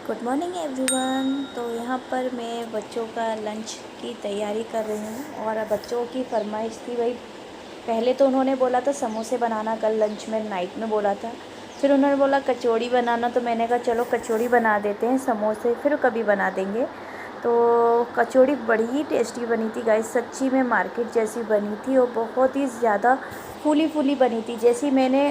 Good morning everyone. तो यहाँ पर मैं बच्चों का लंच की तैयारी कर रही हूँ और बच्चों की फरमाइश थी भाई। पहले तो उन्होंने बोला था समोसे बनाना, कल लंच में नाइट में बोला था। फिर उन्होंने बोला कचौड़ी बनाना, तो मैंने कहा चलो कचौड़ी बना देते हैं, समोसे फिर कभी बना देंगे। तो कचौड़ी बड़ी ही टेस्टी बनी थी गाइस, सच्ची में मार्केट जैसी बनी थी और बहुत ही ज़्यादा फूली फूली बनी थी। जैसी मैंने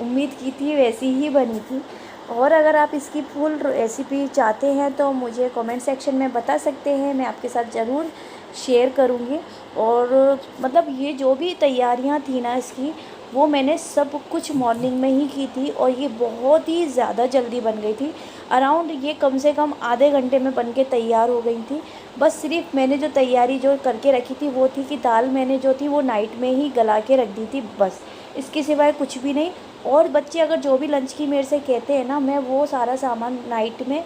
उम्मीद की थी वैसी ही बनी थी। और अगर आप इसकी फुल रेसिपी चाहते हैं तो मुझे कमेंट सेक्शन में बता सकते हैं, मैं आपके साथ ज़रूर शेयर करूँगी। और मतलब ये जो भी तैयारियां थी ना इसकी, वो मैंने सब कुछ मॉर्निंग में ही की थी और ये बहुत ही ज़्यादा जल्दी बन गई थी। अराउंड ये कम से कम आधे घंटे में बन के तैयार हो गई थी। बस सिर्फ मैंने जो तैयारी जो करके रखी थी वो थी कि दाल मैंने जो थी वो नाइट में ही गला के रख दी थी, बस इसके सिवाय कुछ भी नहीं। और बच्चे अगर जो भी लंच की मेरे से कहते हैं ना, मैं वो सारा सामान नाइट में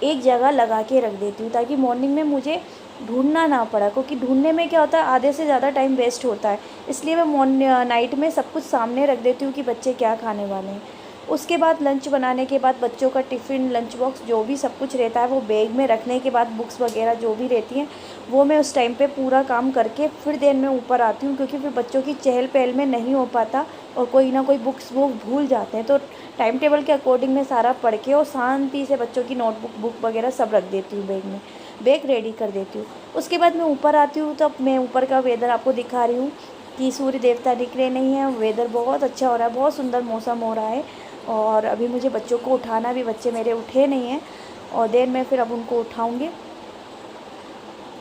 एक जगह लगा के रख देती हूँ ताकि मॉर्निंग में मुझे ढूंढना ना पड़ा, क्योंकि ढूंढने में क्या होता है आधे से ज़्यादा टाइम वेस्ट होता है। इसलिए मैं नाइट में सब कुछ सामने रख देती हूँ कि बच्चे क्या खाने वाले हैं। उसके बाद लंच बनाने के बाद बच्चों का टिफ़िन, लंच बॉक्स जो भी सब कुछ रहता है वो बैग में रखने के बाद बुक्स वगैरह जो भी रहती हैं वो मैं उस टाइम पे पूरा काम करके फिर देर में ऊपर आती हूँ, क्योंकि फिर बच्चों की चहल पहल में नहीं हो पाता और कोई ना कोई बुक्स वो भूल जाते हैं। तो टाइम टेबल के अकॉर्डिंग मैं सारा पढ़ के और शांति से बच्चों की नोटबुक, बुक वगैरह सब रख देती हूँ बैग में, बैग रेडी कर देती हूँ। उसके बाद मैं ऊपर आती हूँ, तो अब मैं ऊपर का वेदर आपको दिखा रही हूँ कि सूर्य देवता निकले नहीं हैं, वेदर बहुत अच्छा हो रहा है, बहुत सुंदर मौसम हो रहा है। और अभी मुझे बच्चों को उठाना भी, बच्चे मेरे उठे नहीं हैं और देर में फिर अब उनको उठाऊँगी।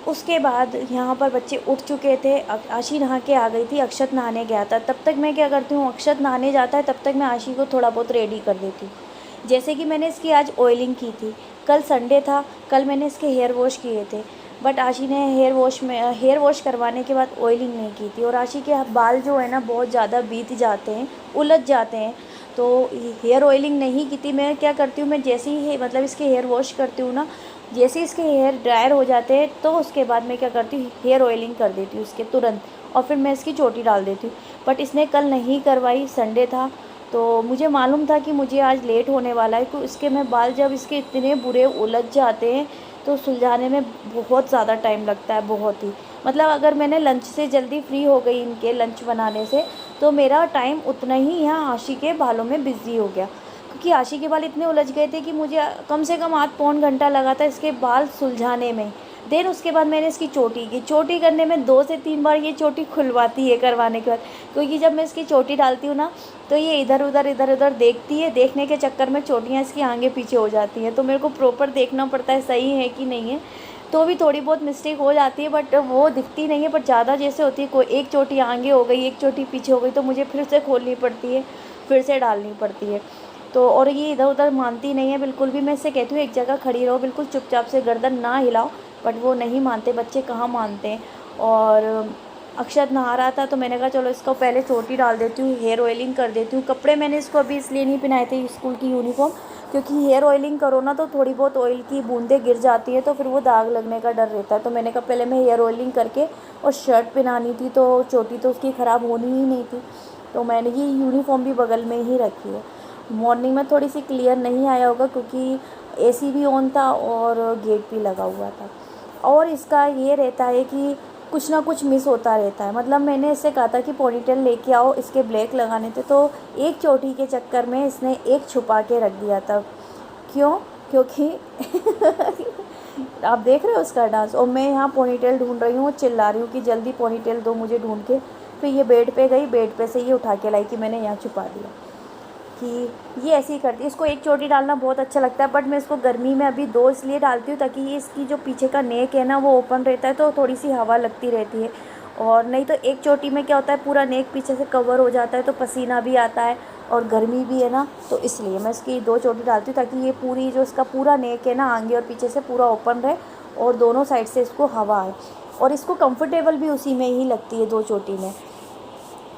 उसके बाद यहाँ पर बच्चे उठ चुके थे, आशी नहा के आ गई थी, अक्षत नहाने गया था। तब तक मैं क्या करती हूँ, अक्षत नहाने जाता है तब तक मैं आशी को थोड़ा बहुत रेडी कर देती हूँ। जैसे कि मैंने इसकी आज ऑयलिंग की थी, कल संडे था, कल मैंने इसके हेयर वॉश किए थे, बट आशी ने हेयर वॉश करवाने के बाद ऑयलिंग नहीं की थी। और आशी के बाल जो है ना बहुत ज़्यादा बीत जाते हैं, उलझ जाते हैं, तो हेयर ऑयलिंग नहीं की थी। मैं क्या करती हूँ, मैं जैसे ही मतलब इसके हेयर वॉश करती हूँ ना, जैसे इसके हेयर ड्रायर हो जाते हैं तो उसके बाद मैं क्या करती हूँ, हेयर ऑयलिंग कर देती हूँ उसके तुरंत, और फिर मैं इसकी चोटी डाल देती हूँ। बट इसने कल नहीं करवाई, संडे था, तो मुझे मालूम था कि मुझे आज लेट होने वाला है। तो इसके मैं बाल जब इसके इतने बुरे उलझ जाते हैं तो सुलझाने में बहुत ज़्यादा टाइम लगता है, बहुत ही। मतलब अगर मैंने लंच से जल्दी फ्री हो गई इनके लंच बनाने से, तो मेरा टाइम उतना ही यहाँ आशी के बालों में बिज़ी हो गया, क्योंकि आशी के बाल इतने उलझ गए थे कि मुझे कम से कम आध पौन घंटा लगा था इसके बाल सुलझाने में। देन उसके बाद मैंने इसकी चोटी की, चोटी करने में 2 से 3 बार ये चोटी खुलवाती है करवाने के बाद, क्योंकि जब मैं इसकी चोटी डालती हूँ ना तो ये इधर उधर देखती है, देखने के चक्कर में चोटियाँ इसकी आगे पीछे हो जाती हैं। तो मेरे को प्रॉपर देखना पड़ता है सही है कि नहीं है, तो भी थोड़ी बहुत मिस्टेक हो जाती है, बट वो दिखती नहीं है। बट ज़्यादा जैसे होती है, कोई एक चोटी आगे हो गई, एक चोटी पीछे हो गई, तो मुझे फिर से खोलनी पड़ती है, फिर से डालनी पड़ती है। तो और ये इधर उधर मानती नहीं है बिल्कुल भी। मैं इससे कहती हूँ एक जगह खड़ी रहो, बिल्कुल चुपचाप से गर्दन ना हिलाओ, बट वो नहीं मानते, बच्चे कहाँ मानते हैं। और अक्षत नहा रहा था तो मैंने कहा चलो इसको पहले चोटी डाल देती हूँ, हेयर ऑयलिंग कर देती हूँ। कपड़े मैंने इसको अभी इसलिए नहीं पहनाए थे, स्कूल की यूनिफॉर्म, क्योंकि हेयर ऑयलिंग करो ना तो थोड़ी बहुत ऑयल की बूंदें गिर जाती है, तो फिर वो दाग लगने का डर रहता है। तो मैंने कहा पहले मैं हेयर ऑयलिंग करके, और शर्ट पहनानी थी तो चोटी तो उसकी ख़राब होनी ही नहीं थी, तो मैंने ये यूनिफॉर्म भी बगल में ही रखी है। मॉर्निंग में थोड़ी सी क्लियर नहीं आया होगा क्योंकि एसी भी ऑन था और गेट भी लगा हुआ था। और इसका ये रहता है कि कुछ ना कुछ मिस होता रहता है। मतलब मैंने इससे कहा था कि पोनीटेल लेके आओ, इसके ब्लैक लगाने थे, तो एक चोटी के चक्कर में इसने एक छुपा के रख दिया था। क्यों? क्योंकि आप देख रहे हो उसका डांस, और मैं यहाँ पोनीटेल ढूंढ रही हूँ, चिल्ला रही हूँ कि जल्दी पोनीटेल दो मुझे ढूंढ के। फिर ये बेड पे गई, बेड पे से ये उठा के लाई कि मैंने यहाँ छुपा दिया, कि ये ऐसे ही करती है। इसको एक चोटी डालना बहुत अच्छा लगता है, बट मैं इसको गर्मी में अभी 2 इसलिए डालती हूँ ताकि ये इसकी जो पीछे का नेक है ना वो ओपन रहता है, तो थोड़ी सी हवा लगती रहती है। और नहीं तो एक चोटी में क्या होता है, पूरा नेक पीछे से कवर हो जाता है, तो पसीना भी आता है और गर्मी भी है ना, तो इसलिए मैं इसकी 2 चोटी डालती हूँ ताकि ये पूरी जो इसका पूरा नेक है ना आगे और पीछे से पूरा ओपन रहे और दोनों साइड से इसको हवा आए। और इसको कंफर्टेबल भी उसी में ही लगती है 2 चोटी में,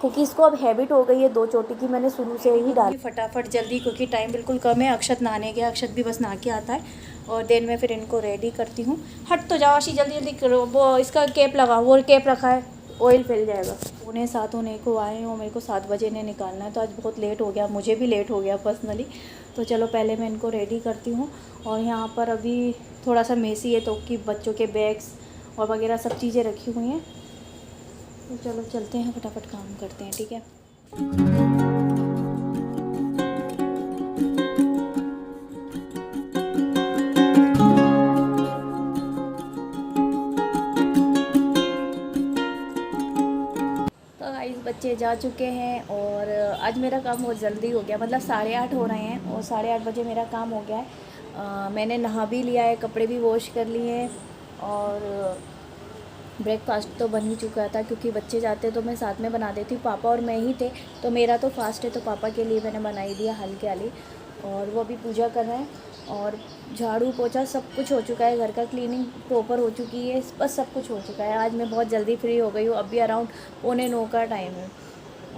क्योंकि इसको अब हैबिट हो गई है 2 चोटी की, मैंने शुरू से ही डाली फटाफट जल्दी, क्योंकि टाइम बिल्कुल कम है। अक्षत नहाने गया, अक्षत भी बस नहा के आता है और देन में फिर इनको रेडी करती हूँ। हट तो जाओ आशी, जल्दी जल्दी करो, वो इसका कैप लगा, वो कैप रखा है, ऑयल फैल जाएगा। 6:45 होने को आए हैं और मेरे को 7 बजे इन्हें निकालना है, तो आज बहुत लेट हो गया, मुझे भी लेट हो गया पर्सनली। तो चलो पहले मैं इनको रेडी करती हूँ। और यहाँ पर अभी थोड़ा सा मेसी है, तो कि बच्चों के बैग्स और वगैरह सब चीज़ें रखी हुई हैं। तो चलो चलते हैं, फटाफट काम करते हैं, ठीक है। तो गाइस बच्चे जा चुके हैं और आज मेरा काम बहुत जल्दी हो गया, मतलब 8:30 हो रहे हैं और 8:30 बजे मेरा काम हो गया है। मैंने नहा भी लिया है, कपड़े भी वॉश कर लिए हैं और ब्रेकफास्ट तो बन ही चुका था, क्योंकि बच्चे जाते तो मैं साथ में बना देती हूँ। पापा और मैं ही थे, तो मेरा तो फास्ट है, तो पापा के लिए मैंने बना ही दिया हल्के वाली। और वो अभी पूजा कर रहे हैं और झाड़ू पोछा सब कुछ हो चुका है, घर का क्लीनिंग प्रॉपर हो चुकी है, बस सब कुछ हो चुका है। आज मैं बहुत जल्दी फ्री हो गई हूँ, अभी अराउंड 8:45 का टाइम है।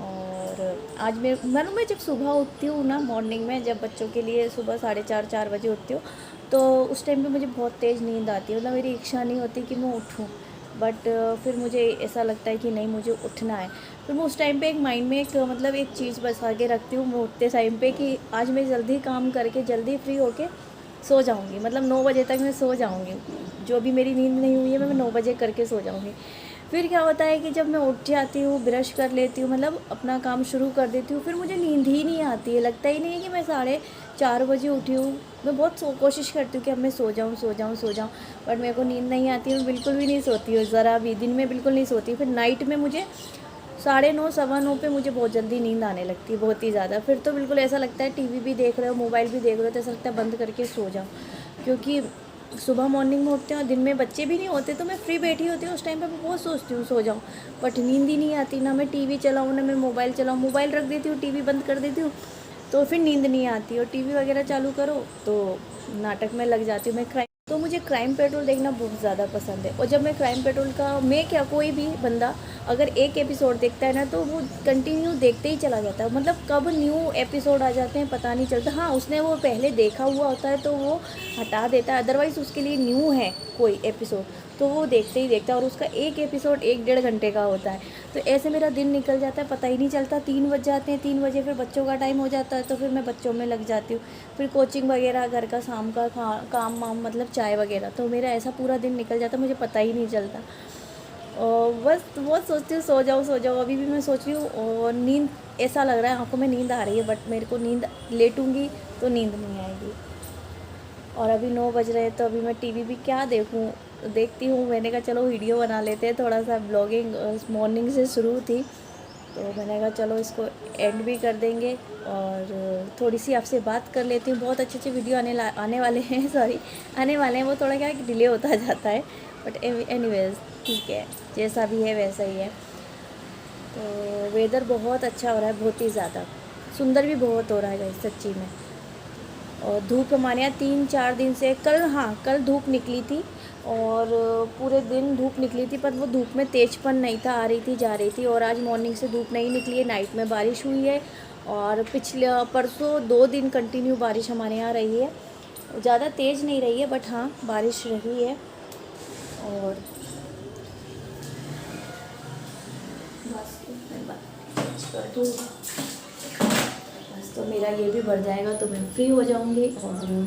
और आज मैं जब सुबह उठती हूँ ना, मॉर्निंग में जब बच्चों के लिए सुबह 4:30 बजे उठती हूँ, तो उस टाइम पे मुझे बहुत तेज़ नींद आती है, मतलब मेरी इच्छा नहीं होती कि मैं उठूँ, बट फिर मुझे ऐसा लगता है कि नहीं मुझे उठना है। फिर मैं उस टाइम पे एक माइंड में एक मतलब एक चीज़ बसा के रखती हूँ मैं उठते टाइम पे, कि आज मैं जल्दी काम करके जल्दी फ्री होके सो जाऊँगी, मतलब 9 बजे तक मैं सो जाऊँगी। जो अभी मेरी नींद नहीं हुई है मैं 9 बजे करके सो जाऊँगी। फिर क्या होता है कि जब मैं उठ जाती हूँ, ब्रश कर लेती हूँ, मतलब अपना काम शुरू कर देती हूँ, फिर मुझे नींद ही नहीं आती है, लगता ही नहीं है कि मैं 4:30 बजे उठी हूँ। मैं बहुत कोशिश करती हूँ कि अब मैं सो जाऊँ सो जाऊँ सो जाऊँ, बट मेरे को नींद नहीं आती है, मैं बिल्कुल भी नहीं सोती हूँ, ज़रा भी दिन में बिल्कुल नहीं सोती। फिर नाइट में मुझे 9:30 9:15 पे मुझे बहुत जल्दी नींद आने लगती है, बहुत ही ज़्यादा। फिर तो बिल्कुल ऐसा लगता है टीवी भी देख रहे हो, मोबाइल भी देख रहे हो, तो ऐसा लगता है बंद करके सो जाओ, क्योंकि सुबह मॉर्निंग में उठते हैं और दिन में बच्चे भी नहीं होते, तो मैं फ्री बैठी होती हूँ, उस टाइम पे मैं बहुत सोचती हूँ सो जाऊँ, बट नींद ही नहीं आती। ना मैं टीवी चलाऊँ ना मैं मोबाइल चलाऊँ, मोबाइल रख देती हूँ, टीवी बंद कर देती हूँ, तो फिर नींद नहीं आती। और टीवी वगैरह चालू करो तो नाटक में लग जाती हूँ मैं। तो मुझे क्राइम पेट्रोल देखना बहुत ज़्यादा पसंद है, और जब मैं क्राइम पेट्रोल का, मैं क्या कोई भी बंदा अगर एक एपिसोड देखता है ना, तो वो कंटिन्यू देखते ही चला जाता है, मतलब कब न्यू एपिसोड आ जाते हैं पता नहीं चलता। हाँ, उसने वो पहले देखा हुआ होता है तो वो हटा देता है, अदरवाइज़ उसके लिए न्यू है कोई एपिसोड तो वो देखते ही देखता है, और उसका एक एपिसोड 1-1.5 घंटे का होता है। तो ऐसे मेरा दिन निकल जाता है, पता ही नहीं चलता। 3 बज जाते हैं, 3 बजे फिर बच्चों का टाइम हो जाता है, तो फिर मैं बच्चों में लग जाती हूँ, फिर कोचिंग वगैरह, घर का शाम का काम वाम, मतलब चाय वगैरह, तो मेरा ऐसा पूरा दिन निकल जाता है, मुझे पता ही नहीं चलता। और बस बहुत सोचती हूँ सो जाओ सो जाओ, अभी भी मैं सोच रही हूँ, और नींद ऐसा लग रहा है आंखों में नींद आ रही है, बट मेरे को नींद, लेटूँगी तो नींद नहीं आएगी। और अभी 9 बज रहे हैं, तो अभी मैं टीवी भी क्या देखूं, देखती हूँ। मैंने कहा चलो वीडियो बना लेते हैं, थोड़ा सा ब्लॉगिंग मॉर्निंग से शुरू थी, तो मैंने कहा चलो इसको एंड भी कर देंगे और थोड़ी सी आपसे बात कर लेती हूँ। बहुत अच्छे अच्छे वीडियो आने वाले हैं सॉरी आने वाले हैं, वो थोड़ा क्या डिले होता जाता है, बट एनीवेज ठीक है, जैसा भी है वैसा ही है। तो वेदर बहुत अच्छा हो रहा है, बहुत ही ज़्यादा सुंदर भी बहुत हो रहा है गाइस सच्ची में। और धूप हमारे यहाँ 3-4 दिन से, कल, हाँ कल धूप निकली थी और पूरे दिन धूप निकली थी, पर वो धूप में तेजपन नहीं था, आ रही थी जा रही थी। और आज मॉर्निंग से धूप नहीं निकली है, नाइट में बारिश हुई है, और पिछले परसों 2 दिन कंटिन्यू बारिश हमारे यहाँ रही है। ज़्यादा तेज़ नहीं रही है, बट हाँ बारिश रही है। और बस कर दूँ, बस तो मेरा ये भी भर जाएगा, तो मैं फ्री हो जाऊँगी। और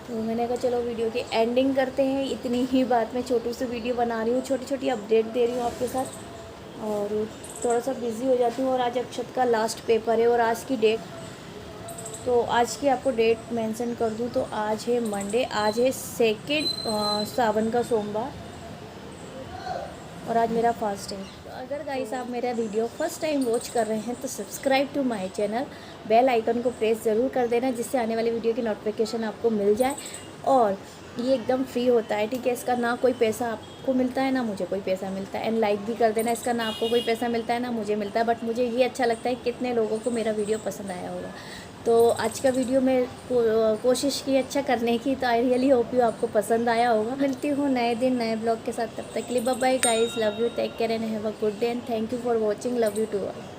तो मैंने कहा चलो वीडियो की एंडिंग करते हैं, इतनी ही बात मैं छोटी सी वीडियो बना रही हूँ, छोटी छोटी अपडेट दे रही हूँ आपके साथ, और थोड़ा सा बिज़ी हो जाती हूँ। और आज अक्षत का लास्ट पेपर है, और आज की डेट, तो आज की आपको डेट मेंशन कर दूँ तो आज है मंडे, आज है 2 सावन का सोमवार, और आज मेरा फास्ट है। तो अगर गाइस आप मेरा वीडियो फर्स्ट टाइम वॉच कर रहे हैं तो subscribe to my channel, bell icon को प्रेस ज़रूर कर देना, जिससे आने वाली वीडियो की नोटिफिकेशन आपको मिल जाए। और ये एकदम फ्री होता है, ठीक है, इसका ना कोई पैसा आपको मिलता है ना मुझे कोई पैसा मिलता है। एंड लाइक भी कर देना, इसका ना आपको कोई पैसा मिलता है ना मुझे मिलता है, बट मुझे ये अच्छा लगता है कितने लोगों को मेरा वीडियो पसंद आया होगा। तो आज का वीडियो में कोशिश की अच्छा करने की, तो आई रियली होप यू आपको पसंद आया होगा। मिलती हूँ नए दिन नए ब्लॉग के साथ, तब तक के लिए bye bye guys, love you, take care and have a good day and thank you for watching, love you to all.